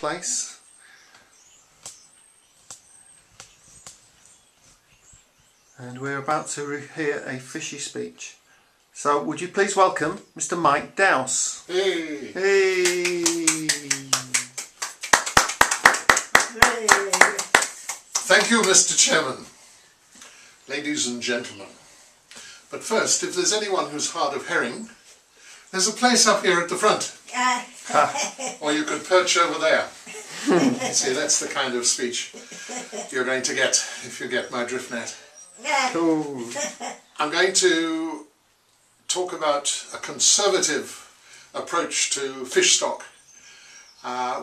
place. And we're about to hear a fishy speech. So would you please welcome Mr. Mike Dowse. Hey! Hey! Thank you, Mr. Chairman. Ladies and gentlemen. But first, if there's anyone who's hard of hearing, there's a place up here at the front. Or you could perch over there. See, that's the kind of speech you're going to get if you get my drift net. Cool. I'm going to talk about a conservative approach to fish stock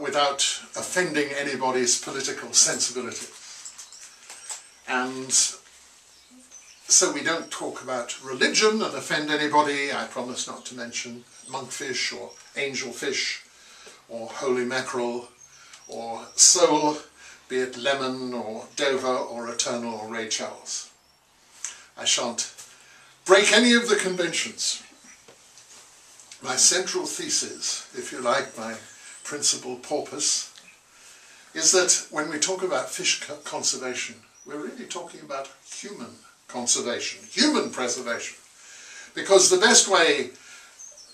without offending anybody's political sensibility. And so we don't talk about religion and offend anybody. I promise not to mention monkfish or angelfish or holy mackerel or sole, be it lemon or Dover or eternal or Ray Charles. I shan't break any of the conventions. My central thesis, if you like, my principal purpose, is that when we talk about fish conservation, we're really talking about human conservation, human preservation. Because the best way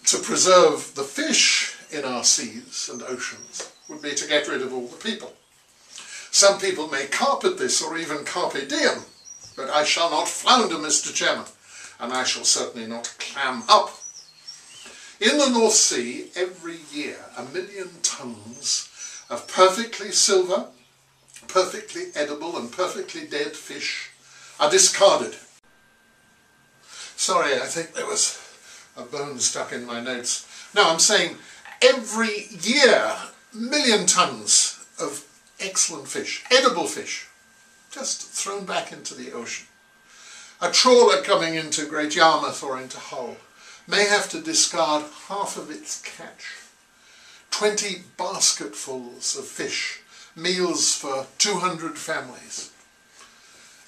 to preserve the fish in our seas and oceans would be to get rid of all the people. Some people may carpet this or even carpe diem, but I shall not flounder, Mr. Chairman, and I shall certainly not clam up. In the North Sea, every year, 1 million tons of perfectly silver, perfectly edible and perfectly dead fish are discarded. Sorry, I think there was a bone stuck in my notes. No, I'm saying every year, 1 million tons of excellent fish, edible fish, just thrown back into the ocean. A trawler coming into Great Yarmouth or into Hull may have to discard half of its catch. 20 basketfuls of fish, meals for 200 families.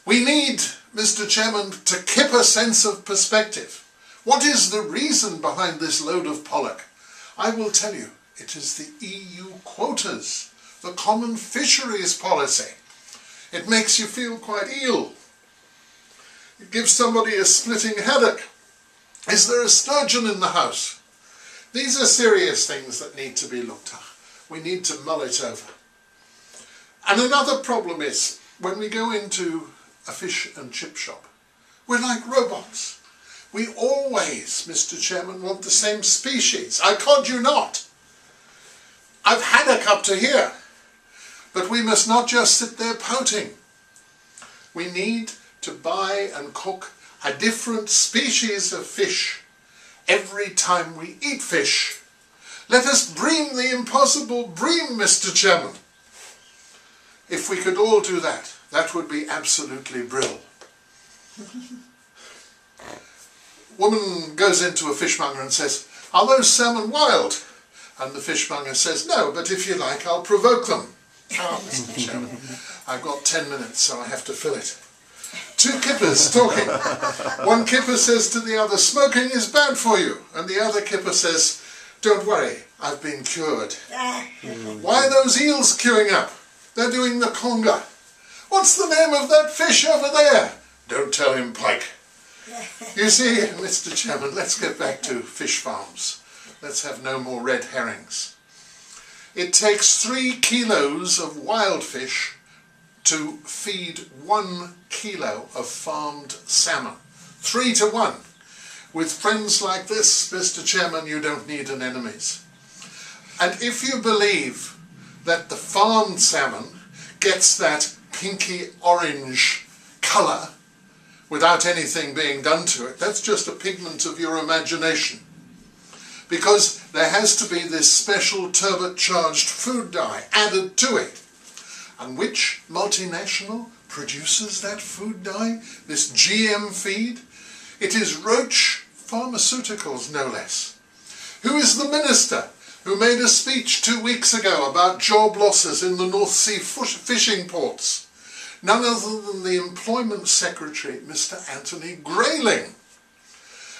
We need, Mr. Chairman, to keep a sense of perspective. What is the reason behind this load of pollock? I will tell you, it is the EU quotas, the common fisheries policy. It makes you feel quite ill. It gives somebody a splitting headache. Is there a sturgeon in the house? These are serious things that need to be looked at. We need to mull it over. And another problem is, when we go into a fish and chip shop, we're like robots. We always, Mr. Chairman, want the same species. I cod you not. I've haddock up to here, but we must not just sit there pouting. We need to buy and cook a different species of fish every time we eat fish. Let us bream the impossible bream, Mr. Chairman. If we could all do that, that would be absolutely brilliant. Woman goes into a fishmonger and says, "Are those salmon wild?" And the fishmonger says, "No, but if you like, I'll provoke them." Oh, Mr. Chairman, I've got 10 minutes, so I have to fill it. Two kippers talking. One kipper says to the other, "Smoking is bad for you." And the other kipper says, "Don't worry, I've been cured." Why are those eels queuing up? They're doing the conga. What's the name of that fish over there? Don't tell him, Pike. You see, Mr. Chairman, let's get back to fish farms. Let's have no more red herrings. It takes 3 kilos of wild fish to feed 1 kilo of farmed salmon. 3 to 1. With friends like this, Mr. Chairman, you don't need an enemies. And if you believe that the farmed salmon gets that pinky orange colour without anything being done to it, that's just a pigment of your imagination. Because there has to be this special turbocharged food dye added to it. And which multinational produces that food dye, this GM feed? It is Roche Pharmaceuticals, no less. Who is the minister who made a speech 2 weeks ago about job losses in the North Sea fishing ports? None other than the Employment Secretary, Mr. Anthony Grayling.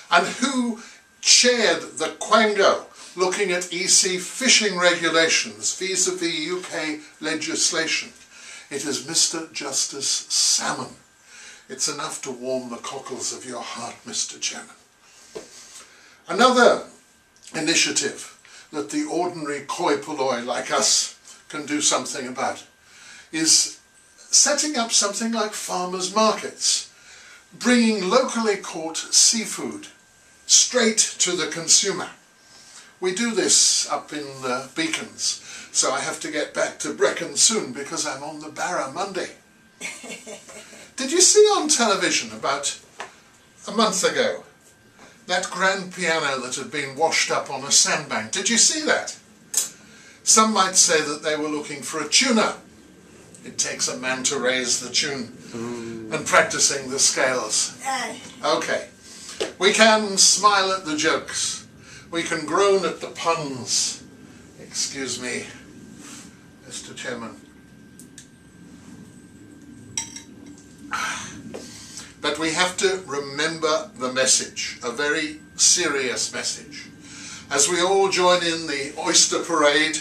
And who chaired the Quango, looking at EC fishing regulations vis-à-vis UK legislation. It is Mr. Justice Salmon. It's enough to warm the cockles of your heart, Mr. Chairman. Another initiative that the ordinary koi polloi like us can do something about is setting up something like farmers' markets, bringing locally caught seafood straight to the consumer. We do this up in the Beacons, so I have to get back to Brecon soon because I'm on the Barra Monday. Did you see on television about a month ago that grand piano that had been washed up on a sandbank? Did you see that? Some might say that they were looking for a tuner. It takes a man to raise the tune and practicing the scales. Okay, we can smile at the jokes. We can groan at the puns. Excuse me, Mr. Chairman. But we have to remember the message, a very serious message. As we all join in the oyster parade,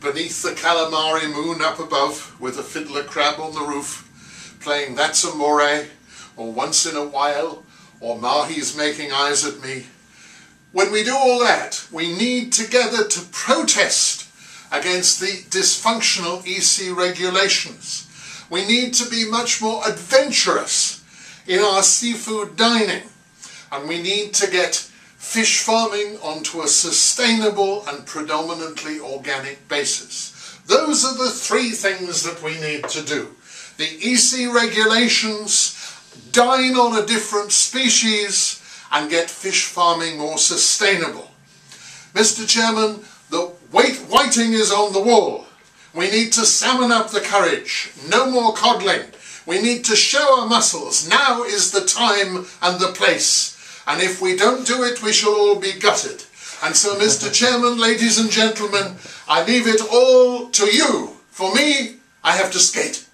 beneath the calamari moon up above, with a fiddler crab on the roof, playing That's Amore, or Once in a While, or Mahi's Making Eyes at Me. When we do all that, we need together to protest against the dysfunctional EC regulations. We need to be much more adventurous in our seafood dining, and we need to get fish farming onto a sustainable and predominantly organic basis. Those are the three things that we need to do. The EC regulations, dine on a different species, and get fish farming more sustainable. Mr. Chairman, the whiting is on the wall. We need to salmon up the courage. No more coddling. We need to show our muscles. Now is the time and the place. And if we don't do it, we shall all be gutted. And so, Mr. Chairman, ladies and gentlemen, I leave it all to you. For me, I have to skate.